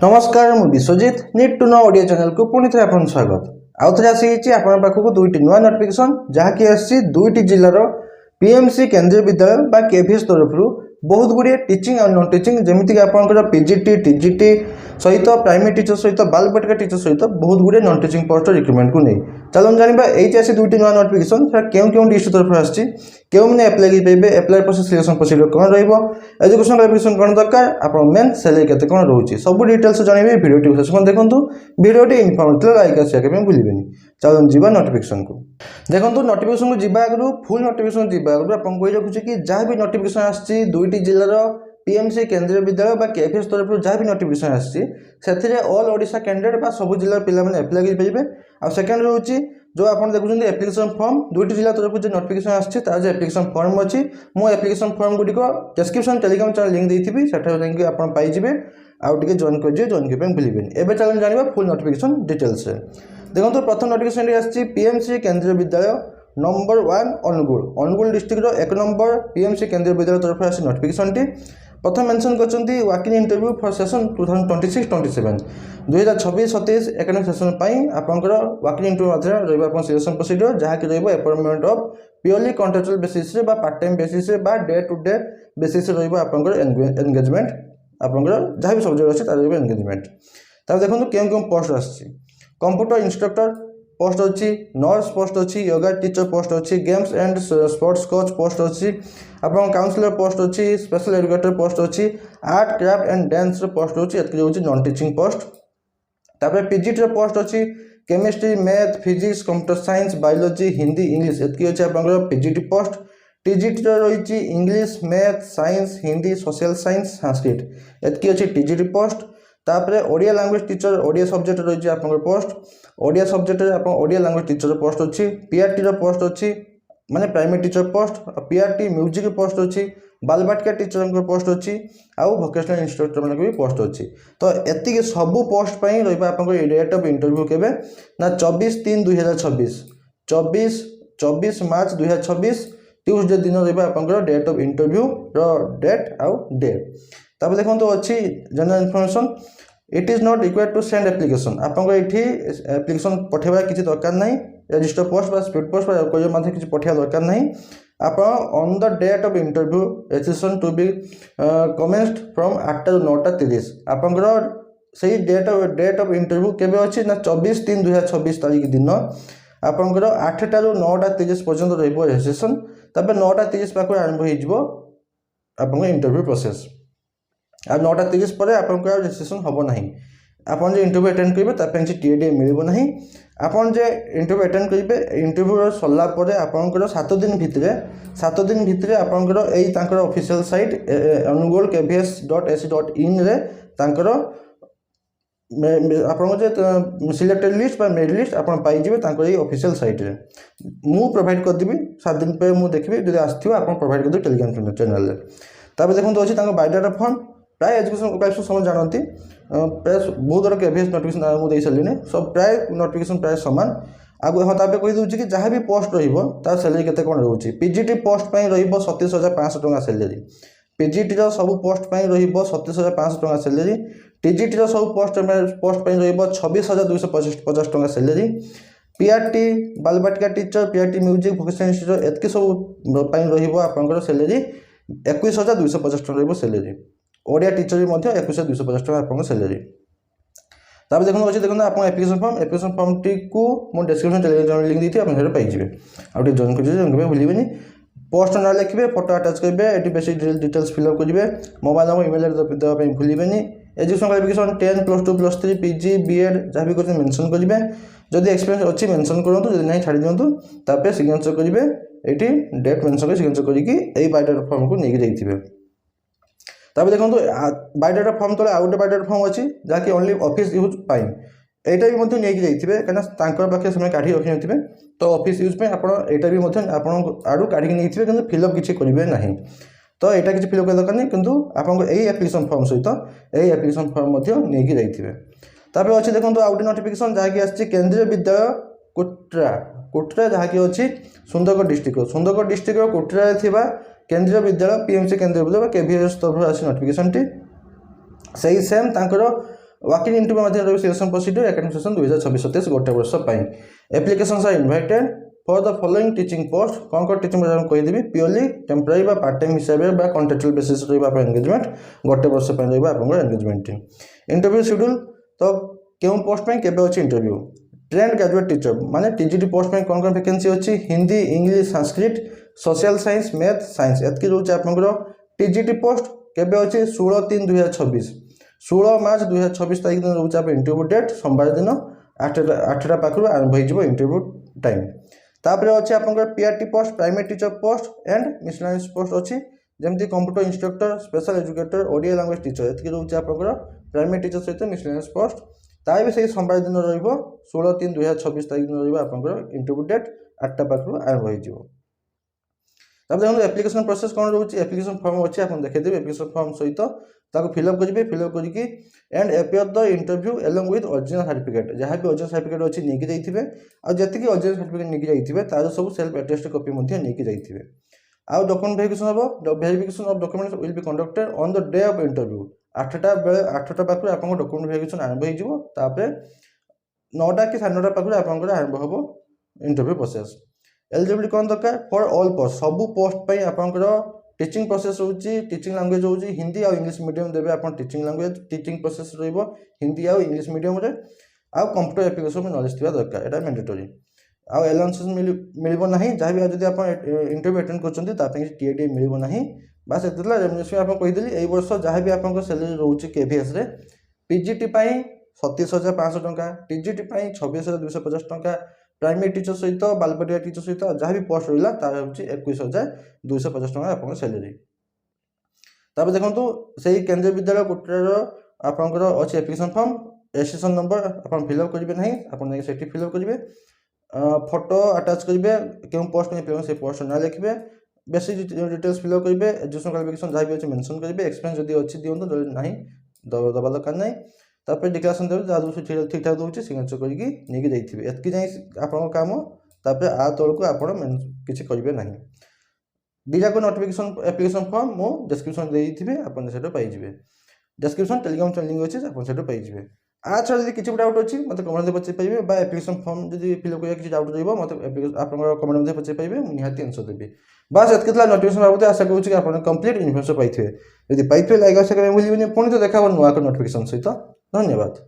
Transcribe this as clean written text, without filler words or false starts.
नमस्कार मु Vishwajit need to know Odia channel को पुणी थे आपन स्वागत आउ थे आसी आपन पाखक दुईटी नुआ नोटिफिकेशन जहाँकि आसी दुईटी जिलार पीएमसी केंद्रीय विद्यालय बा केभीएस तरफ बहुत गुड़िए टीचिंग और नॉन टीचिंग जमीक आपंकर पीजीटी टीजीटी सहित प्राइमरी टीचर सहित बाल बटिका टीचर सहित बहुत गुड़िए नॉन टीचिंग पोस्ट रिक्रुटमेंट को नहीं चलो जाना ये दुईटी नुआ नोटिफिकेशन क्यों क्यों डिस्ट्रिक्ट तरफ आसी क्यों मैंने एप्लाई पाइबे एप्लाई प्रोसेस सिलेक्शन प्रोसीजर कौन एजुकेशन क्वालिफिकेशन कौन दरकार आप मेन सैलरी केते कौन रोचे सब डिटेल्स जानवे भिडियो शेष देखो भिडियोटी इनफर्मेटिव लाइक आसिया भूलें चलो जीवा नोटिफिकेशन को देखो नोटिफिकेशन को जीवा आगु फुल नोटिफिकेशन जीवा आगु आपको कही रखुच्छे कि जहाँ भी नोटिफिकेशन आसी दुईटी जिलार पीएमसी केंद्रीय विद्यालय बा केभीएस तरफ जहाँ भी नोटिफिकेशन आसी ऑल ओडिशा कैंडिडेट बा सब जिलार पिलाने एप्लाई करेंगे आ सेकेंड रोचे जो आप देखुं एप्लिकेशन फॉर्म दुईटी जिला तरफ जो नोटिफिकेशन आसी एप्लिकेशन फॉर्म अच्छी मो एप्लिकेशन फॉर्म गुड़िक डिस्क्रिप्शन टेलीग्राम चैनल लिंक देती से आप पाइबे आउ टे जॉइन कर जॉइन करने भूलें एवं चलो जाना फुल नोटिफिकेशन डिटेल्स देखो प्रथम नोटिफिकेशन आसी पीएमसी केंद्रीय विद्यालय नंबर 1 अनुगुल डिस्ट्रिक्टर 1 नंबर पीएमसी केंद्रीय विद्यालय तरफ आसी नोटिफिकेशन प्रथम मेंशन करछंती walking interview for session 2026-27 2026-27 academic session आपंकर वाकिंग इंटरव्यू मध्य रहा सिलेक्शन प्रोसीजर जहाँकि appointment of purely contractual basis रे पार्ट टाइम बेसिस रे डे टू डे बेसिस आपंकर एंगेजमेंट आपंकर जहाँ भी सब्जेक्ट अच्छे तार एंगेजमेंट तब देखो क्यों क्यों पोस्ट आसी कंप्यूटर इंस्ट्रक्टर पोस्ट अच्छी नर्स पोस्ट अच्छी योगा टीचर पोस्ट अच्छी games and sports coach post अच्छी आपन काउंसलर पोस्ट अच्छी स्पेशल एजुकेटर पोस्ट अच्छी art craft and dance post अच्छी एतकी होची नॉन टीचिंग पोस्ट तापर पीजीटी पोस्ट अच्छी chemistry math physics computer science biology Hindi English एतकी होची आपन पीजीटी पोस्ट टीजीटी रही English math science Hindi social science Sanskrit एतकी होची टीजीटी पोस्ट तापरे Odia language teacher Odia subject रही आप पोस्ट ओडिया सब्जेक्ट आप ओडिया लैंग्वेज टीचर पोस्ट अच्छी पीआरटी पोस्ट अच्छी माने primary teacher post PRT music post अच्छी बालबाटिका टीचर पोस्ट अच्छी आउ भोकेशनल इंस्ट्रक्टर मान भी पोस्ट अच्छी तो एति सबू पोस्ट रहा आप डेट ऑफ इंटरव्यू केबे ना 24/3/2026 24 मार्च 2026 ट्यूसडे दिन रहा आप डेट ऑफ इंटरव्यू डेट आउ डे तब देखो अच्छी general information it is not required to send application आपको ये एप्लिकेशन पठेबा किसी दरकार नहीं रजिस्टर पोस्ट बा स्पीड पोस्ट कोई माध्यम किसी पठेबा दरकार नहीं आप on the date of interview registration to be commenced from 8:09:30 आपंकर से डेट ऑफ इंटरव्यू केबे अच्छी ना 24/3/2026 तारीख दिन आपंकर 8:09:30 पर्यंत रहिबो रजिस्ट्रेशन तब 9:30 पाखु आरंभ हो आप इंटरव्यू प्रोसेस आ 9:30 पर आपंकर रजिस्ट्रेशन हम ना आप इंटरव्यू अटेंड करेंगे किसी टीएडी मिल ना आपन जे इंटरव्यू अटेंड करेंगे इंटरव्यू सरलापर आपंकर 7 दिन भितर आपंकर यही ऑफिशियल साइट अनुगुल kvs.ac.in रे तांकर आपन सिलेक्टेड लिस्ट मेरिट लिस्ट आप पाइबे ऑफिशियल साइट रे मु प्रोवाइड करदेवी 7 दिन पे मुझे देखी जो आसो आप प्रोवाइड कर टेलीग्राम चैनल तब देखो अच्छी बायोडाटा फॉर्म प्राय एजुकेशन क्वालिफिकेशन समझ जानती प्राय बहुत बड़ा केभीएस नोटिफिकेशन मुझे सारे सब प्राय नोटिफिकेशन प्राय सामान आगु हाँ ताप कहीदे कि जहाँ भी पोस्ट तार सैलरी केते कौन रोचे पीजीटी पोस्ट रही 27,500 टका सैलरी पीजीटी सब पोस्ट रही 27,500 टका सैलरी टीजीटी सब पोस्ट रही 26,250 टका salary PRT Balvatika teacher PRT music vocational institute एतकी सब रही सैलरी 21,250 टका रही सैलरी ओडिया टीचर भी 21,250 टका आप सैलरी तब देखो अच्छे देखो आप एप्लिकेशन फॉर्म टी को मुझे डिस्क्रिप्शन टेलीग्राम लिंक दी थी आप पाइबे आउ जॉइन कर भूलें पोस्ट ना लिखे फोटो अटाच करेंगे ये बेसिक डिटेल्स फिलअप करेंगे मोबाइल नंबर इमेल देवाई भूलें एजुकेशन क्वालिफिकेशन 10 +2 +3 पीजी बीएड जहाँ भी करते मेंशन करेंगे जदि एक्सपीरियंस अच्छी मेंशन करूँ जब नहीं छाड़ी दिंतु तापर सिग्नेचर करेंगे ये डेट मेंशन कर सिग्नेचर करके बायोडाटा फॉर्म को लेके जाइए तब देखो बायोडाटा फॉर्म तले आउ गोटे बायोडाटा फॉर्म अच्छी जहाँकि ओनली ऑफिस यूज पाई यहाँ भी नहीं जाइए कहीं पाखे से काढ़ी रखी न तो ऑफिस यूज आपटा भी आड़ू काढ़ी नहीं कि फिलअप किसी करेंगे ना तो यहाँ किसी फिलअप दरकार नहीं किंतु आपको यही एप्लिकेशन फॉर्म सहित यही एप्लिकेशन फॉर्म नहीं जाइए तापर अच्छी देखो आउ गोटे नोटिफिकेशन जहाँकि आसी केंद्रीय विद्यालय कुट्रा जहाँकि अच्छी सुंदरगढ़ डिस्ट्रिक्ट कुट्रा केंद्रीय विद्यालय पीएमसी केंद्रीय विद्यालय केभीएस तरफ आसी नोटिफिकेशन टी सही सेम तांकर ୱାକିଂ ଇଣ୍ଟରଭ୍ୟୁ ମଧ୍ୟ ରହିବ ସିଲେକ୍ସନ୍ ପ୍ରୋସିଡିୟର ଏକାଡେମିକ୍ ସେସନ୍ 2026-27 ଗୋଟେ ବର୍ଷ ପାଇଁ। Applications are invited for the following teaching post. କ'ଣ ଟିଚିଂ ପୋଷ୍ଟ କହିଦେବି, ପିଓରଲି ଟେମ୍ପୋରାରୀ ବା ପାର୍ଟ ଟାଇମ୍ ହିସାବରେ ବା କଣ୍ଟ୍ରାକ୍ଚୁଆଲ୍ ବେସିସ୍ ରହିବ ଆପଣ ଏନ୍ଗେଜମେଣ୍ଟ, ଗୋଟେ ବର୍ଷ ପାଇଁ ରହିବ ଆପଣଙ୍କର ଏନ୍ଗେଜମେଣ୍ଟ। ଇଣ୍ଟରଭ୍ୟୁ ସିଡ୍ୟୁଲ୍ ତ କେଉଁ ପୋଷ୍ଟ ପାଇଁ କେବେ ଅଛି ଇଣ୍ଟରଭ୍ୟୁ? ट्रेंड ग्रेजुएट टीचर माने टीजीटी पोस्ट में कौन वैकेंसी अच्छी, Hindi, English, Sanskrit, social science, math, science एतकी रोचे आपंकर टीजीटी पोस्ट केबे अच्छी 16/3/2026 16 मार्च 2026 तारीख दिन रोचे आप इंटरव्यू डेट सोमवार दिन 8टा पाखु आरंभ हो इंटरव्यू टाइम। तापर अच्छे आपंकर PRT post, primary teacher post and miscellaneous post अच्छी जमती computer instructor, special educator, Odia language teacher एतकी रोचे आपंकर प्राइमरी टीचर सहित मिसलेनियस पोस्ट। तार भी सही सोमवार दिन रहा 16/3/2026 तारीख दिन रहा आपंकर इंटरव्यू डेट 8टा पाखु आरंभ हो। देखो एप्लिकेशन प्रोसेस कौन रोचे, एप्लिकेशन फॉर्म अच्छे आप देखिए एप्लिकेशन फॉर्म सहित फिलअप करेंगे, फिलअप करके and appear the interview along with original certificate जहाँ भी ओरिजिनल सर्टिफिकेट अच्छी नहीं जाइए आती ओरिजिनल सर्टिफिकेट नहीं जाइए तार सब सेल्फ अटेस्ट कॉपी नहीं जाइए। आउ डॉक्यूमेंट वेरिफिकेशन हम verification of documents will be conducted on the day of interview. 8टा पाखु आप डॉक्यूमेंट वेरिफिकेशन आरंभ हो 9टा कि 9:30 पाखु आप आरंभ हम इंटरव्यू प्रोसेस। एलिजिबिलिटी कौन दरकार फॉर ऑल पोस्ट, सबू पोस्ट पर आपंकर टीचिंग प्रोसेस होची, टीचिंग लैंग्वेज होची हिंदी और इंग्लिश मीडियम देवे आप टीचिंग लैंग्वेज टीचिंग प्रोसेस रहिबो हिंदी और इंग्लिश मीडियम रे आ कंप्यूटर एप्लिकेशन में नॉलेज थिबा दरकार, एटा मैंडेटरी। आ अलाउंसेस मिलिबो नाही, जहाँ भी जदि आप इंटरव्यू अटेंड करछन्ती ता पे टीएडी मिलिबो नाही। बस एतला रेम्युनरेशन आप कहि देली एई वर्ष जहाँ भी आपन सैलरी रहउची केवीएस रे पीजीटी पई 37,500 टंका, टीजीटी पई 26,250 टंका, प्राइमरी टीचर सहित बालपटिया टीचर सहित जहाँ भी पोस्ट रहा तार हूँ 21,250 टंका आप सैलरी। तापर देखो से केंद्रीय विद्यालय कोटार आपंकर अच्छे एप्लिकेशन फॉर्म रजिस्ट्रेशन नंबर आप फिलअप करेंगे ना आप फिलअप करेंगे, फोटो अटाच करेंगे क्यों पोस्ट में से पोस्ट ना लिखे, बेसिक डिटेल्स फिलअप करेंगे, एजुकेशन क्वालिफिकेशन जहाँ भी अच्छे मेंशन करेंगे, एक्सपीरियंस जब अच्छी दिखाँ जो ना दबा दरकार ना। तापर डिक्लेरेशन देवे जहाँ ठीक ठाक दूसरी सिग्नेचर करके जाइए एतकी जाए आप काम। तापर आ तौक आप किसी करेंगे ना। दुईटाक नोटिफिकेशन एप्लिकेशन फॉर्म मो डिस्क्रिप्शन देते आपको पाइबे, डिस्क्रिप्शन टेलीग्राम चैनल अच्छे आपको पाइबे। आ छाड़ा जब किसी डाउट अच्छी मतलब कमेंट पचार पाइबे, एप्लिकेशन फॉर्म जब फिलअप करने किसी डाउट रहा मतलब आप कमेंट पचार पाइबे, निहाती आंसर देवी। बस एतक नोटिफिकेशन बाबद आशा करूँ आप कंप्लीट इनफर्मेशन पाइबे, जब पाइबे लाइक और शेयर करें भूलिए पुणी तो देखा नुआ नोटिफिकेशन सहित। धन्यवाद।